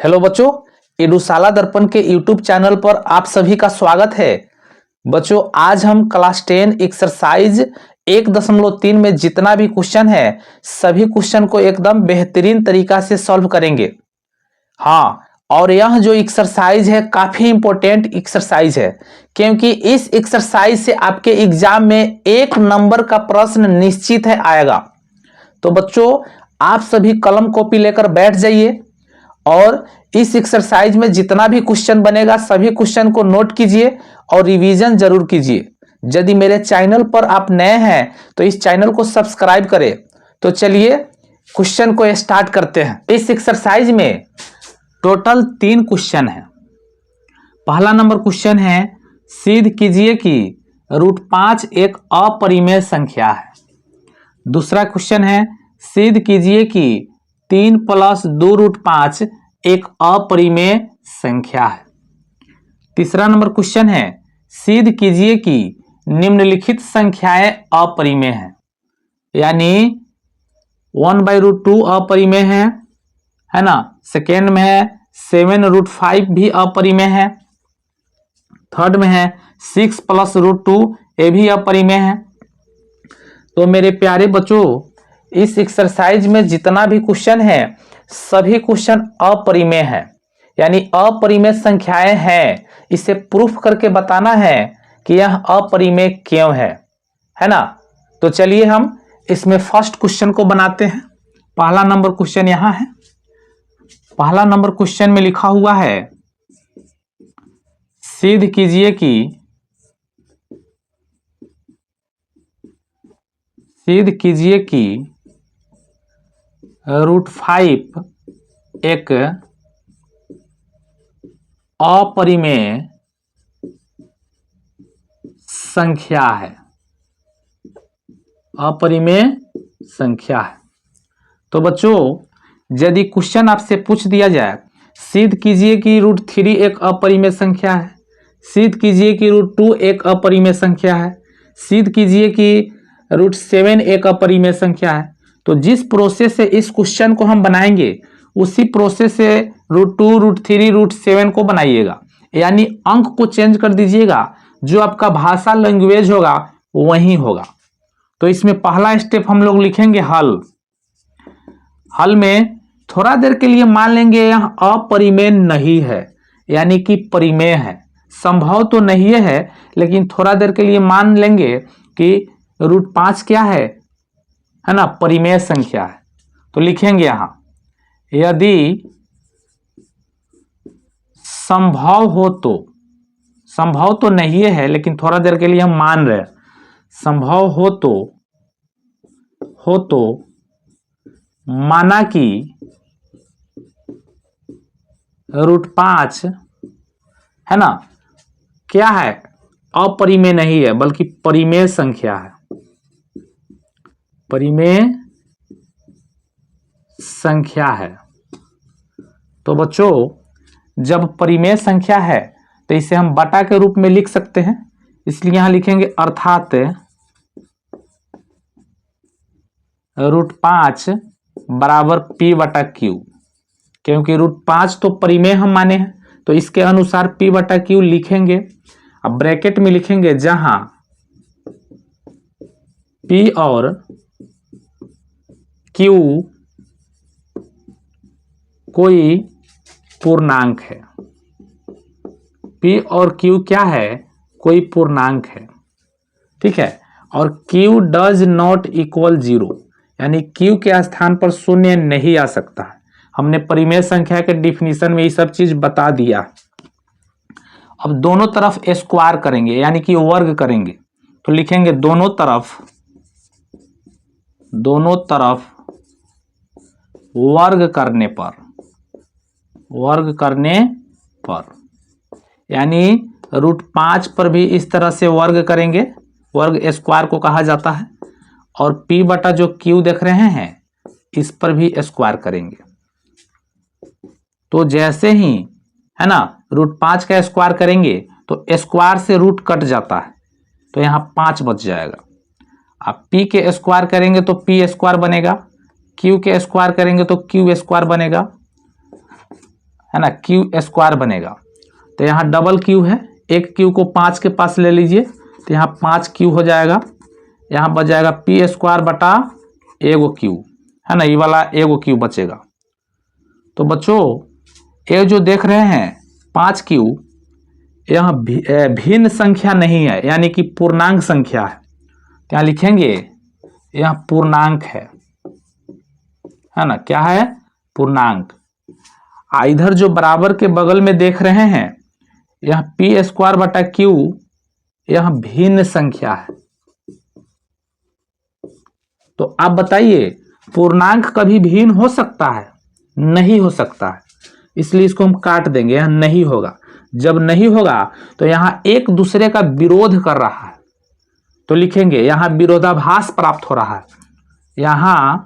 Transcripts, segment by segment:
Hello बच्चों, एडुशाला दर्पण के यूट्यूब चैनल पर आप सभी का स्वागत है। बच्चों, आज हम क्लास 10 एक्सरसाइज 1.3 में जितना भी क्वेश्चन है सभी क्वेश्चन को एकदम बेहतरीन तरीका से सॉल्व करेंगे। हाँ, और यह जो एक्सरसाइज है काफी इंपॉर्टेंट एक्सरसाइज है, क्योंकि इस एक्सरसाइज से आपके एग्जाम में 1 नंबर का प्रश्न निश्चित है आएगा। तो बच्चों, आप सभी कलम कॉपी लेकर बैठ जाइए और इस एक्सरसाइज में जितना भी क्वेश्चन बनेगा सभी क्वेश्चन को नोट कीजिए और रिवीजन जरूर कीजिए। यदि मेरे चैनल पर आप नए हैं तो इस चैनल को सब्सक्राइब करें। तो चलिए क्वेश्चन को स्टार्ट करते हैं। इस एक्सरसाइज में टोटल 3 क्वेश्चन है। पहला नंबर क्वेश्चन है, सिद्ध कीजिए कि √5 एक अपरिमेय संख्या है। दूसरा क्वेश्चन है, सिद्ध कीजिए कि 3 + 2√5 एक अपरिमेय संख्या है। तीसरा नंबर क्वेश्चन है, सिद्ध कीजिए कि निम्नलिखित संख्याएं अपरिमेय हैं। यानी 1/√2 अपरिमेय है ना। सेकेंड में है 7√5 भी अपरिमेय है। थर्ड में है 6 + √2 ये भी अपरिमेय है। तो मेरे प्यारे बच्चों, इस एक्सरसाइज में जितना भी क्वेश्चन है सभी क्वेश्चन अपरिमेय है, यानी अपरिमेय संख्याएं हैं। इसे प्रूफ करके बताना है कि यह अपरिमेय क्यों है ना। तो चलिए हम इसमें फर्स्ट क्वेश्चन को बनाते हैं। पहला नंबर क्वेश्चन यहां है। पहला नंबर क्वेश्चन में लिखा हुआ है, सिद्ध कीजिए कि √5 एक अपरिमेय संख्या है। अपरिमेय संख्या है। तो बच्चों, यदि क्वेश्चन आपसे पूछ दिया जाए, सिद्ध कीजिए कि √3 एक अपरिमेय संख्या है, सिद्ध कीजिए कि √2 एक अपरिमेय संख्या है, सिद्ध कीजिए कि √7 एक अपरिमेय संख्या है, तो जिस प्रोसेस से इस क्वेश्चन को हम बनाएंगे उसी प्रोसेस से √2, √3, √7 को बनाइएगा। यानी अंक को चेंज कर दीजिएगा, जो आपका भाषा लैंग्वेज होगा वही होगा। तो इसमें पहला स्टेप हम लोग लिखेंगे हल में थोड़ा देर के लिए मान लेंगे यह अपरिमेय नहीं है, यानी कि परिमेय है। संभव तो नहीं है, लेकिन थोड़ा देर के लिए मान लेंगे कि √5 क्या है ना, परिमेय संख्या है। तो लिखेंगे यहां, यदि संभव तो नहीं है, लेकिन थोड़ा देर के लिए हम मान रहे हैं, संभव हो तो माना कि √5 है ना, क्या है, अपरिमेय नहीं है बल्कि परिमेय संख्या है। परिमेय संख्या है। तो बच्चों, जब परिमेय संख्या है तो इसे हम बटा के रूप में लिख सकते हैं, इसलिए यहां लिखेंगे अर्थात √5 = P/Q। क्योंकि √5 तो परिमेय हम माने हैं, तो इसके अनुसार P/Q लिखेंगे। अब ब्रैकेट में लिखेंगे जहां P और Q कोई पूर्णांक है। P और Q क्या है, कोई पूर्णांक है, ठीक है। और Q डज नॉट इक्वल 0, यानी Q के स्थान पर शून्य नहीं आ सकता है। हमने परिमेय संख्या के डिफिनीशन में ये सब चीज बता दिया। अब दोनों तरफ स्क्वायर करेंगे, यानी कि वर्ग करेंगे। तो लिखेंगे दोनों तरफ वर्ग करने पर यानी √5 पर भी इस तरह से वर्ग करेंगे, वर्ग स्क्वायर को कहा जाता है। और P/Q देख रहे हैं, इस पर भी स्क्वायर करेंगे। तो जैसे ही है ना √5 का स्क्वायर करेंगे तो स्क्वायर से रूट कट जाता है, तो यहां 5 बच जाएगा। अब P के स्क्वायर करेंगे तो P² बनेगा, Q के स्क्वायर करेंगे तो Q² बनेगा, है ना, क्यू स्क्वायर बनेगा। तो यहाँ डबल क्यू है, एक क्यू को 5 के पास ले लीजिए, तो यहाँ 5 क्यू हो जाएगा। यहाँ बच जाएगा पी स्क्वायर बटा एगो क्यू, है ना, ये वाला एगो क्यू बचेगा। तो बच्चों ये जो देख रहे हैं 5 क्यू, यह भिन्न संख्या नहीं है, यानी कि पूर्णांक संख्या है। क्या लिखेंगे, यह पूर्णांक है ना, क्या है, पूर्णांक। इधर जो बराबर के बगल में देख रहे हैं, यह पी स्क्वायर बटा क्यू, यह भिन्न संख्या है। तो आप बताइए पूर्णांक कभी भिन्न हो सकता है? नहीं हो सकता है, इसलिए इसको हम काट देंगे, यह नहीं होगा। जब नहीं होगा तो यहां एक दूसरे का विरोध कर रहा है, तो लिखेंगे यहां विरोधाभास प्राप्त हो रहा है, यहां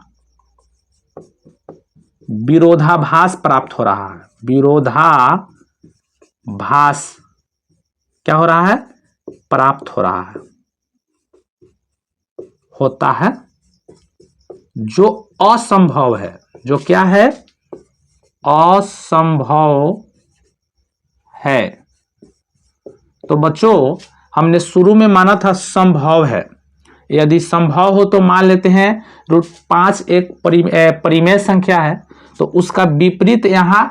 विरोधाभास प्राप्त हो रहा है। विरोधाभास क्या हो रहा है, प्राप्त हो रहा है, होता है, जो असंभव है। जो क्या है, असंभव है। तो बच्चों हमने शुरू में माना था संभव है। यदि संभव हो तो मान लेते हैं √5 एक परिमेय संख्या है, तो उसका विपरीत यहां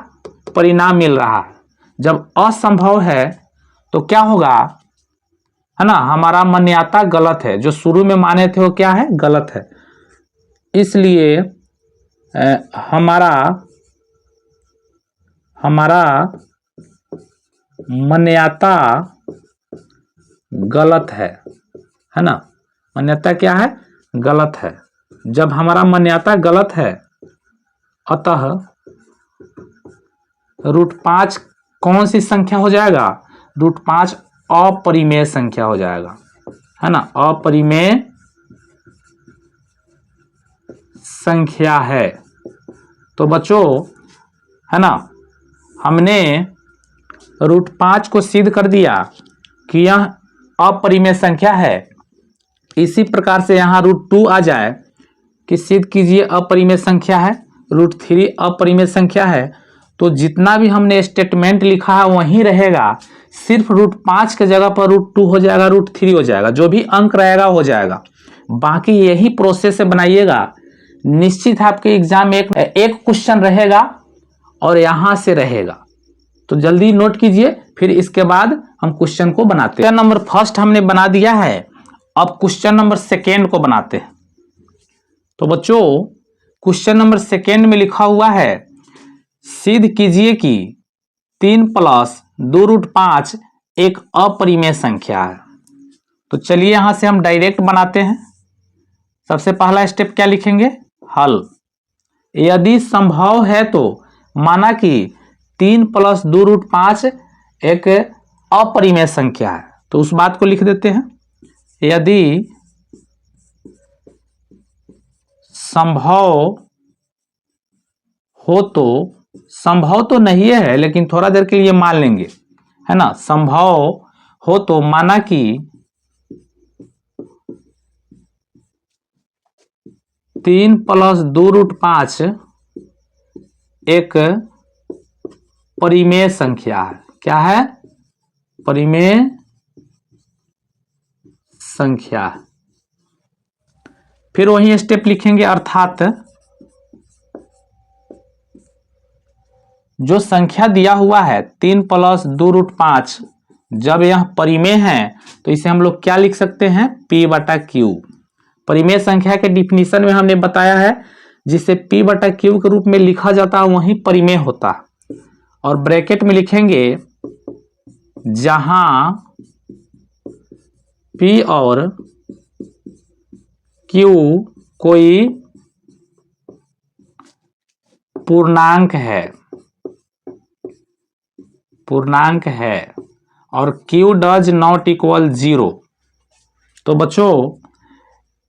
परिणाम मिल रहा है। जब असंभव है तो क्या होगा, है ना, हमारा मान्यता गलत है, जो शुरू में माने थे वो क्या है, गलत है। इसलिए हमारा मान्यता गलत है ना, मान्यता क्या है, गलत है। जब हमारा मान्यता गलत है, अतः √5 कौन सी संख्या हो जाएगा, √5 अपरिमेय संख्या हो जाएगा, है ना, अपरिमेय संख्या है। तो बच्चों, है ना, हमने √5 को सिद्ध कर दिया कि यह अपरिमेय संख्या है। इसी प्रकार से यहाँ √2 आ जाए कि सिद्ध कीजिए अपरिमेय संख्या है, √3 अपरिमेय संख्या है। तो जितना भी हमने स्टेटमेंट लिखा है वही रहेगा, सिर्फ √5 के जगह पर √2 हो जाएगा, √3 हो जाएगा, जो भी अंक रहेगा हो जाएगा। बाकी यही प्रोसेस से बनाइएगा, निश्चित आपके एग्जाम में एक क्वेश्चन रहेगा और यहां से रहेगा। तो जल्दी नोट कीजिए, फिर इसके बाद हम क्वेश्चन को बनाते हैं। क्वेश्चन नंबर फर्स्ट हमने बना दिया है, अब क्वेश्चन नंबर सेकेंड को बनाते हैं। तो बच्चों क्वेश्चन नंबर सेकेंड में लिखा हुआ है, सिद्ध कीजिए कि 3 + 2√5 एक अपरिमेय संख्या है। तो चलिए यहां से हम डायरेक्ट बनाते हैं। सबसे पहला स्टेप क्या लिखेंगे, हल। यदि संभव है तो माना कि 3 + 2√5 एक अपरिमेय संख्या है, तो उस बात को लिख देते हैं। यदि संभव हो तो, संभव तो नहीं है लेकिन थोड़ा देर के लिए मान लेंगे, है ना, संभव हो तो माना कि 3 + 2√5 एक परिमेय संख्या है। क्या है, परिमेय संख्या। फिर वही स्टेप लिखेंगे, अर्थात जो संख्या दिया हुआ है 3 + 2√5, जब यह परिमेय है तो इसे हम लोग क्या लिख सकते हैं, P/Q। परिमेय संख्या के डिफिनीशन में हमने बताया है, जिसे P/Q के रूप में लिखा जाता है वही परिमेय होता है। और ब्रैकेट में लिखेंगे जहां P और Q कोई पूर्णांक है और Q डज नॉट इक्वल 0। तो बच्चों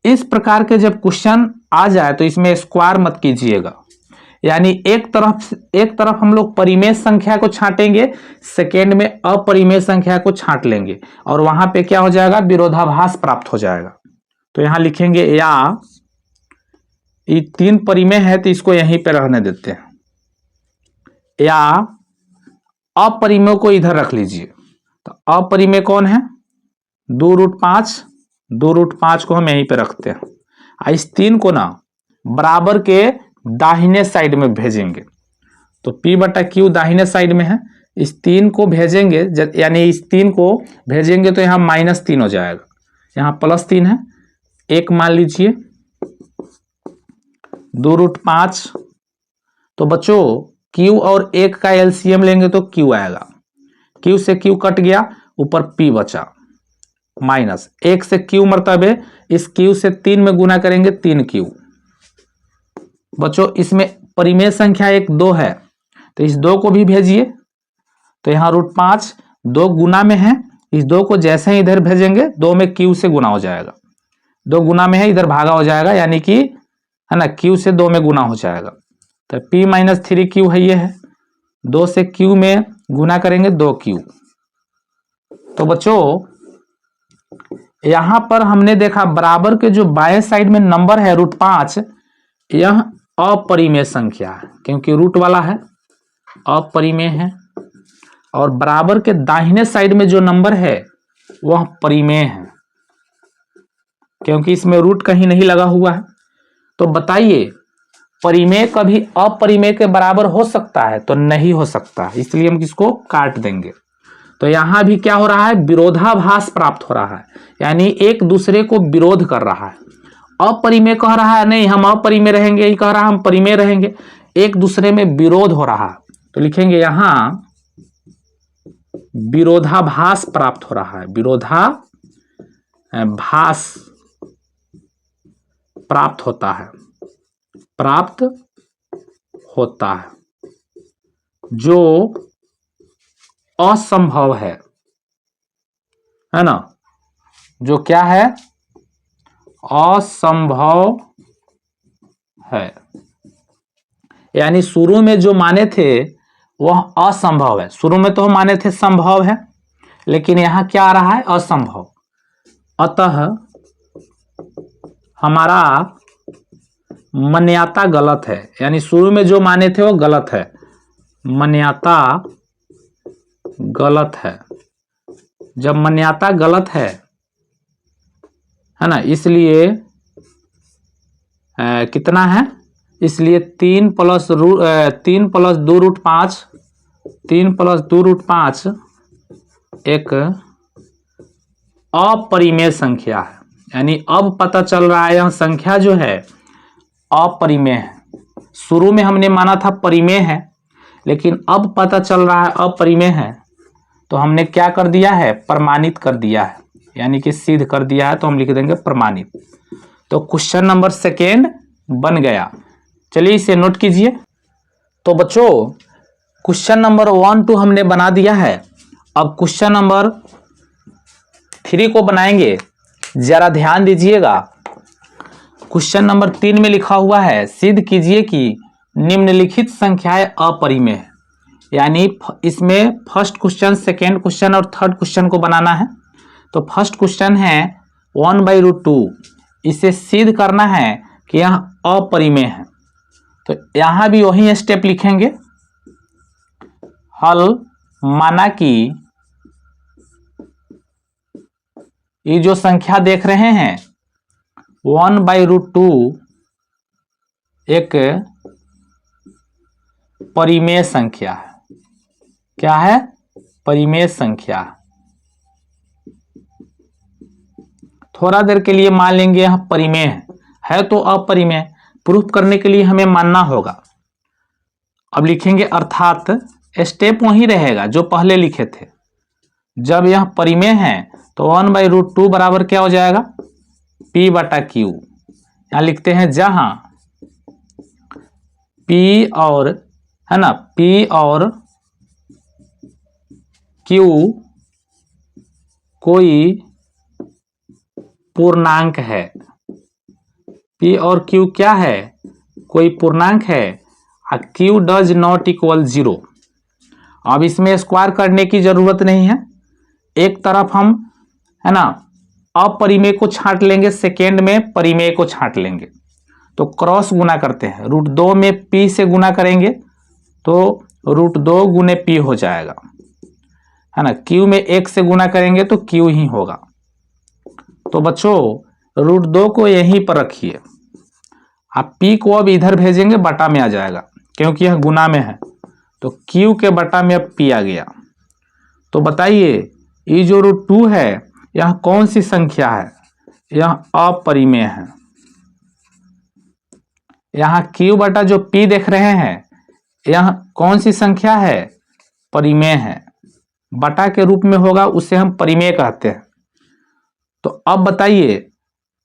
इस प्रकार के जब क्वेश्चन आ जाए तो इसमें स्क्वायर मत कीजिएगा, यानी एक तरफ हम लोग परिमेय संख्या को छांटेंगे, सेकेंड में अपरिमेय संख्या को छांट लेंगे और वहां पे क्या हो जाएगा, विरोधाभास प्राप्त हो जाएगा। तो यहां लिखेंगे, या ये 3 परिमेय है तो इसको यहीं पे रहने देते हैं, या अपरिमेय को इधर रख लीजिए। तो अपरिमेय कौन है? 2√5। 2√5 को हम यहीं पे रखते हैं। इस 3 को ना बराबर के दाहिने साइड में भेजेंगे। तो P/Q दाहिने साइड में है, इस 3 को भेजेंगे, यानी इस 3 को भेजेंगे तो यहाँ -3 हो जाएगा, यहाँ +3 है। 1 मान लीजिए 2√5। तो बच्चों Q और 1 का LCM लेंगे तो Q आएगा। Q से Q कट गया, ऊपर P बचा, माइनस 1 से Q मर्तबे इस Q से 3 में गुना करेंगे, 3Q। बच्चों इसमें परिमेय संख्या 1 2 है, तो इस 2 को भी भेजिए। तो यहाँ √5 2 गुना में है, इस 2 को जैसे ही इधर भेजेंगे 2 में Q से गुना हो जाएगा। 2 गुना में है, इधर भागा हो जाएगा, यानी कि है ना Q से 2 में गुना हो जाएगा। तो P - 3Q है, ये है। 2 से Q में गुना करेंगे 2Q। तो बच्चों यहां पर हमने देखा बराबर के जो बाएं साइड में नंबर है √5, यह अपरिमेय संख्या है, क्योंकि रूट वाला है, अपरिमेय है। और बराबर के दाहिने साइड में जो नंबर है वह परिमेय है, क्योंकि इसमें रूट कहीं नहीं लगा हुआ है। तो बताइए परिमेय कभी अपरिमेय के बराबर हो सकता है? तो नहीं हो सकता, इसलिए हम इसको काट देंगे। तो यहां भी क्या हो रहा है? विरोधाभास प्राप्त हो रहा है, यानी एक दूसरे को विरोध कर रहा है। अपरिमेय कह रहा है नहीं हम अपरिमेय रहेंगे, यही कह रहा है हम परिमेय रहेंगे, एक दूसरे में विरोध हो रहा है। तो लिखेंगे यहां विरोधाभास प्राप्त हो रहा है, विरोधाभास प्राप्त होता है, प्राप्त होता है, जो असंभव है ना, जो क्या है? असंभव है। यानी शुरू में जो माने थे वह असंभव है। शुरू में तो हम माने थे संभव है, लेकिन यहां क्या आ रहा है? असंभव। अतः हमारा मान्यता गलत है, यानी शुरू में जो माने थे वो गलत है, मान्यता गलत है। जब मान्यता गलत है ना, इसलिए कितना है? इसलिए 3 + 2√5 3 + 2√5 एक अपरिमेय संख्या है। यानी अब पता चल रहा है यह संख्या जो है अपरिमेय है। शुरू में हमने माना था परिमेय है, लेकिन अब पता चल रहा है अपरिमेय है। तो हमने क्या कर दिया है? प्रमाणित कर दिया है, यानी कि सिद्ध कर दिया है। तो हम लिख देंगे प्रमाणित। तो क्वेश्चन नंबर 2 बन गया। चलिए इसे नोट कीजिए। तो बच्चों क्वेश्चन नंबर 1 2 हमने बना दिया है। अब क्वेश्चन नंबर 3 को बनाएंगे, जरा ध्यान दीजिएगा। क्वेश्चन नंबर 3 में लिखा हुआ है सिद्ध कीजिए कि निम्नलिखित संख्याएं अपरिमेय है। यानी इसमें फर्स्ट क्वेश्चन, सेकेंड क्वेश्चन और थर्ड क्वेश्चन को बनाना है। तो फर्स्ट क्वेश्चन है 1/√2, इसे सिद्ध करना है कि यह अपरिमेय है। तो यहां भी वही स्टेप लिखेंगे। हल माना कि ये जो संख्या देख रहे हैं 1/√2 एक परिमेय संख्या है। क्या है? परिमेय संख्या। थोड़ा देर के लिए मान लेंगे यह परिमेय है तो अपरिमेय। प्रूफ करने के लिए हमें मानना होगा। अब लिखेंगे अर्थात स्टेप वही रहेगा जो पहले लिखे थे। जब यह परिमेय है तो 1/√2 बराबर क्या हो जाएगा? P/Q। यहां लिखते हैं जहां P और है ना P और Q कोई पूर्णांक है। P और Q क्या है? कोई पूर्णांक है। Q does not equal 0। अब इसमें स्क्वायर करने की जरूरत नहीं है। एक तरफ हम है ना अपरिमेय को छांट लेंगे, सेकेंड में परिमेय को छांट लेंगे। तो क्रॉस गुना करते हैं। √2 में P से गुना करेंगे तो √2 × P हो जाएगा। है ना। क्यू में 1 से गुना करेंगे तो क्यू ही होगा। तो बच्चों √2 को यहीं पर रखिए, आप p को अब इधर भेजेंगे बटा में आ जाएगा क्योंकि यह गुना में है, तो q के बटा में अब p आ गया। तो बताइए ये जो √2 है यह कौन सी संख्या है? यह अपरिमेय है। यहाँ q बटा जो p देख रहे हैं यह कौन सी संख्या है? परिमेय है। बटा के रूप में होगा उसे हम परिमेय कहते हैं। तो अब बताइए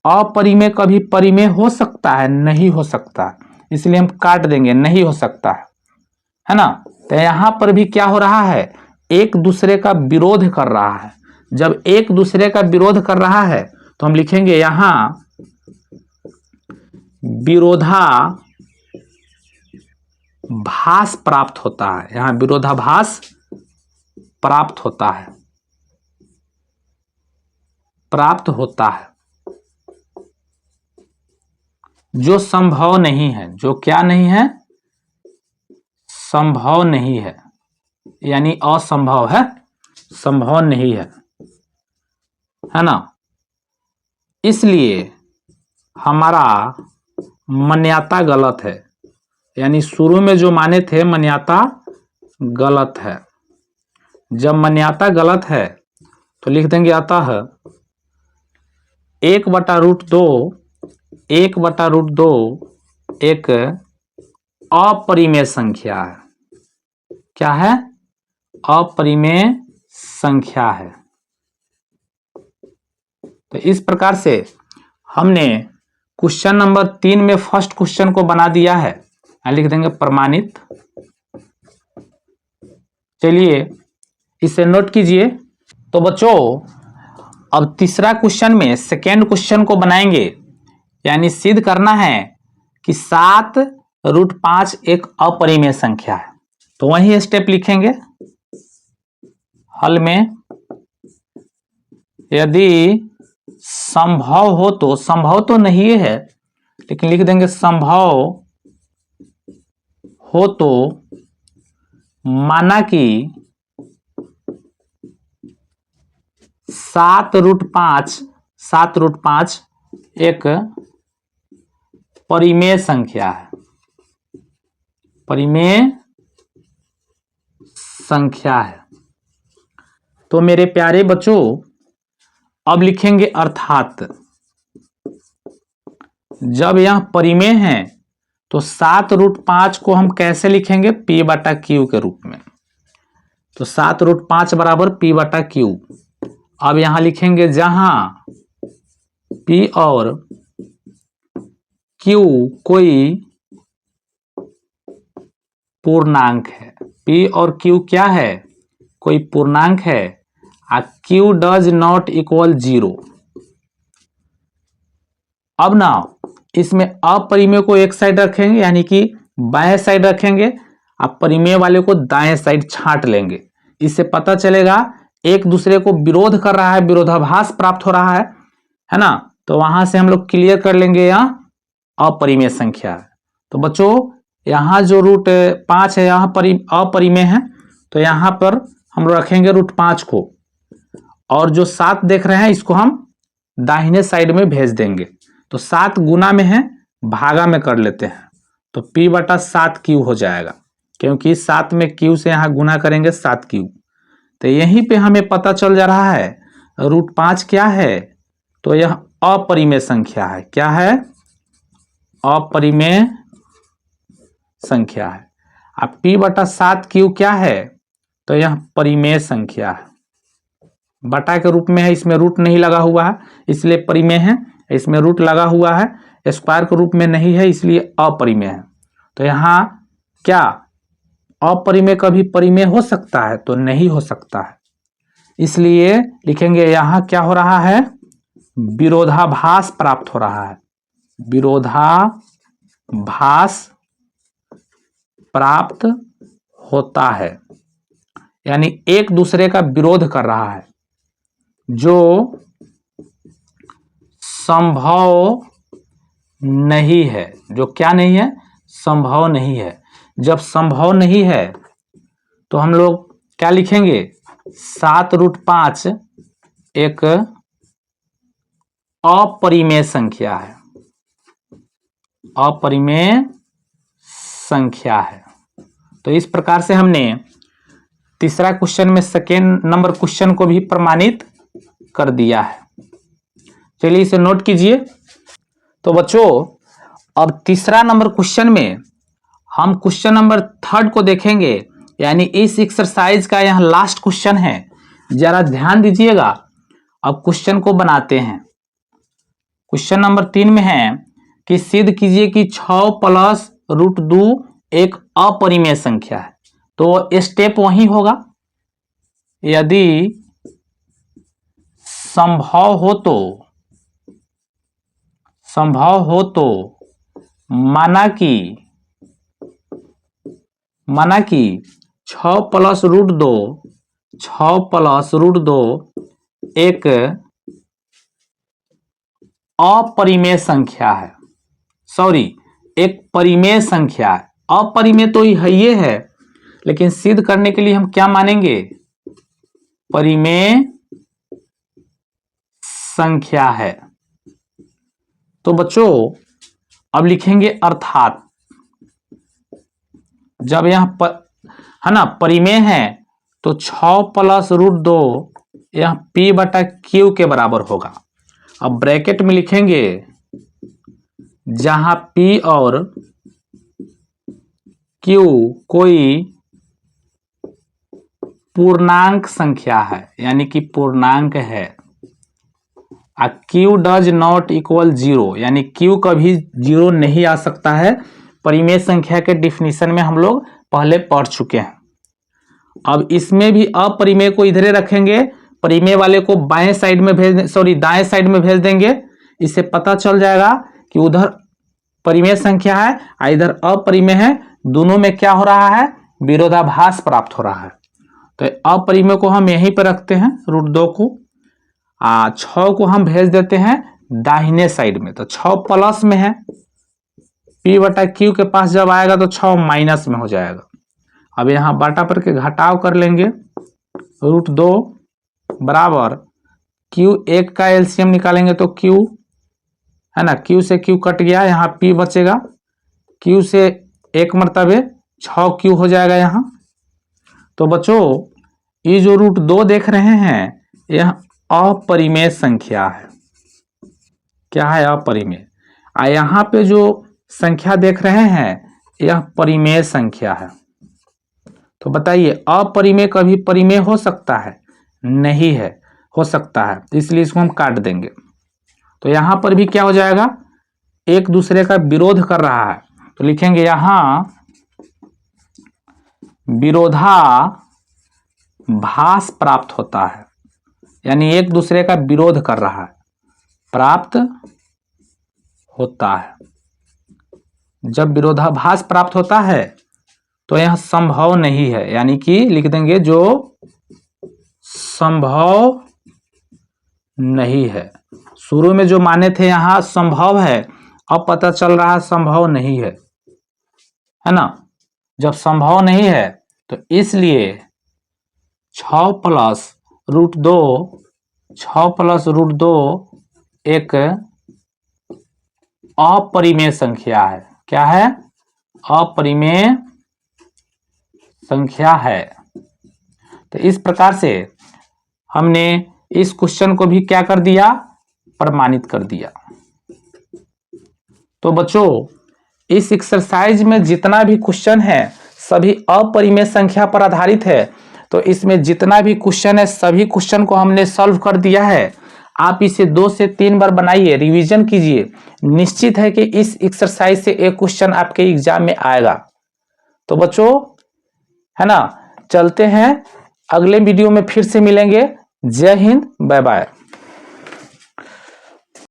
अपरिमेय कभी परिमेय हो सकता है? नहीं हो सकता, इसलिए हम काट देंगे, नहीं हो सकता है ना। तो यहां पर भी क्या हो रहा है? एक दूसरे का विरोध कर रहा है। जब एक दूसरे का विरोध कर रहा है तो हम लिखेंगे यहां विरोधाभास प्राप्त होता है। यहां विरोधाभास प्राप्त होता है, प्राप्त होता है, जो संभव नहीं है। जो क्या नहीं है? संभव नहीं है, यानी असंभव है, संभव नहीं है ना। इसलिए हमारा मान्यता गलत है, यानी शुरू में जो माने थे मान्यता गलत है। जब मान्यता गलत है तो लिख देंगे अतः 1/√2 एक अपरिमेय संख्या है। क्या है? अपरिमेय संख्या है। तो इस प्रकार से हमने क्वेश्चन नंबर 3 में फर्स्ट क्वेश्चन को बना दिया है। यहां लिख देंगे प्रमाणित। चलिए इसे नोट कीजिए। तो बच्चों अब तीसरा क्वेश्चन में सेकेंड क्वेश्चन को बनाएंगे, यानी सिद्ध करना है कि 7√5 एक अपरिमेय संख्या है। तो वही स्टेप लिखेंगे हल में। यदि संभव हो तो, संभव तो नहीं है लेकिन लिख देंगे संभव हो तो माना कि 7√5 एक परिमेय संख्या है। परिमेय संख्या है। तो मेरे प्यारे बच्चों अब लिखेंगे अर्थात जब यह परिमेय है तो 7√5 को हम कैसे लिखेंगे? p/q के रूप में। तो 7√5 बराबर p/q। अब यहां लिखेंगे जहां p और q कोई पूर्णांक है। p और q क्या है? कोई पूर्णांक है। q does not equal 0। अब ना इसमें अपरिमेय को एक साइड रखेंगे, यानी कि बाएं साइड रखेंगे, अब परिमेय वाले को दाएं साइड छांट लेंगे। इससे पता चलेगा एक दूसरे को विरोध कर रहा है, विरोधाभास प्राप्त हो रहा है ना। तो वहां से हम लोग क्लियर कर लेंगे यहाँ अपरिमेय संख्या है। तो बच्चों यहाँ जो √5 है यहाँ अपरिमेय है, तो यहाँ पर हम लोग रखेंगे √5 को, और जो 7 देख रहे हैं इसको हम दाहिने साइड में भेज देंगे। तो 7 गुना में है, भागा में कर लेते हैं, तो p/7q हो जाएगा, क्योंकि 7 में q से यहाँ गुना करेंगे 7q। तो यहीं पे हमें पता चल जा रहा है √5 क्या है? तो यह अपरिमेय संख्या है। क्या है? अपरिमेय संख्या है। अब p/7q क्या है? तो यह परिमेय संख्या है। बटा के रूप में है, इसमें रूट नहीं लगा हुआ है इसलिए परिमेय है, इसमें रूट लगा हुआ है, स्क्वायर के रूप में नहीं है इसलिए अपरिमेय है। तो यहाँ क्या अपरिमेय कभी परिमेय हो सकता है? तो नहीं हो सकता है। इसलिए लिखेंगे यहाँ क्या हो रहा है? विरोधाभास प्राप्त हो रहा है। विरोधाभास प्राप्त होता है, यानी एक दूसरे का विरोध कर रहा है, जो संभव नहीं है। जो क्या नहीं है? संभव नहीं है। जब संभव नहीं है तो हम लोग क्या लिखेंगे? 7√5 एक अपरिमेय संख्या है, अपरिमेय संख्या है। तो इस प्रकार से हमने तीसरा क्वेश्चन में सेकेंड नंबर क्वेश्चन को भी प्रमाणित कर दिया है। चलिए इसे नोट कीजिए। तो बच्चों अब तीसरा नंबर क्वेश्चन में हम क्वेश्चन नंबर 3 को देखेंगे, यानी इस एक्सरसाइज का यह लास्ट क्वेश्चन है। जरा ध्यान दीजिएगा। अब क्वेश्चन को बनाते हैं। क्वेश्चन नंबर 3 में है कि सिद्ध कीजिए कि 6 + √2 एक अपरिमेय संख्या है। तो स्टेप वही होगा, यदि संभव हो तो माना कि 6 + √2 एक अपरिमेय संख्या है, सॉरी एक परिमेय संख्या है। अपरिमेय तो ये है, लेकिन सिद्ध करने के लिए हम क्या मानेंगे? परिमेय संख्या है। तो बच्चों अब लिखेंगे अर्थात, जब यह है ना परिमेय है तो 6 + √2 यह P/Q के बराबर होगा। अब ब्रैकेट में लिखेंगे, जहां P और Q कोई पूर्णांक संख्या है, यानी कि पूर्णांक है। Q डज नॉट इक्वल 0, यानी Q कभी 0 नहीं आ सकता है। परिमेय संख्या के डिफिनीशन में हम लोग पहले पढ़ चुके हैं। अब इसमें भी अपरिमेय को इधरे रखेंगे, परिमेय वाले को बाएं साइड में दाएं साइड में भेज देंगे। इससे पता चल जाएगा कि उधर परिमेय संख्या है और इधर अपरिमेय है। दोनों में क्या हो रहा है? विरोधाभास प्राप्त हो रहा है। तो अपरिमेय को हम यहीं पर रखते हैं, √2 को। 6 को हम भेज देते हैं दाहिने साइड में। तो 6 प्लस में है, P/Q के पास जब आएगा तो 6 माइनस में हो जाएगा। अब यहां बाटा पर के घटाव कर लेंगे। √2 बराबर Q, एक का एलसीएम निकालेंगे तो Q है ना, Q से Q कट गया, यहाँ P बचेगा। Q से एक मर्तबे 6Q हो जाएगा यहाँ। तो बच्चों ये जो √2 देख रहे हैं यह अपरिमेय संख्या है। क्या है? अपरिमेय। यहाँ पे जो संख्या देख रहे हैं यह परिमेय संख्या है। तो बताइए अपरिमेय कभी परिमेय हो सकता है? नहीं है, हो सकता है, इसलिए इसको हम काट देंगे। तो यहां पर भी क्या हो जाएगा? एक दूसरे का विरोध कर रहा है। तो लिखेंगे यहां विरोधाभास प्राप्त होता है, यानी एक दूसरे का विरोध कर रहा है, प्राप्त होता है। जब विरोधाभास प्राप्त होता है तो यह संभव नहीं है, यानी कि लिख देंगे जो संभव नहीं है। शुरू में जो माने थे यहां संभव है, अब पता चल रहा है संभव नहीं है ना। जब संभव नहीं है तो इसलिए 6 + √2 एक अपरिमेय संख्या है। क्या है? अपरिमेय संख्या है। तो इस प्रकार से हमने इस क्वेश्चन को भी क्या कर दिया? प्रमाणित कर दिया। तो बच्चों इस एक्सरसाइज में जितना भी क्वेश्चन है सभी अपरिमेय संख्या पर आधारित है। तो इसमें जितना भी क्वेश्चन है सभी क्वेश्चन को हमने सॉल्व कर दिया है। आप इसे 2 से 3 बार बनाइए, रिवीजन कीजिए। निश्चित है कि इस एक्सरसाइज से एक क्वेश्चन आपके एग्जाम में आएगा। तो बच्चों है ना, चलते हैं, अगले वीडियो में फिर से मिलेंगे। जय हिंद, बाय बाय।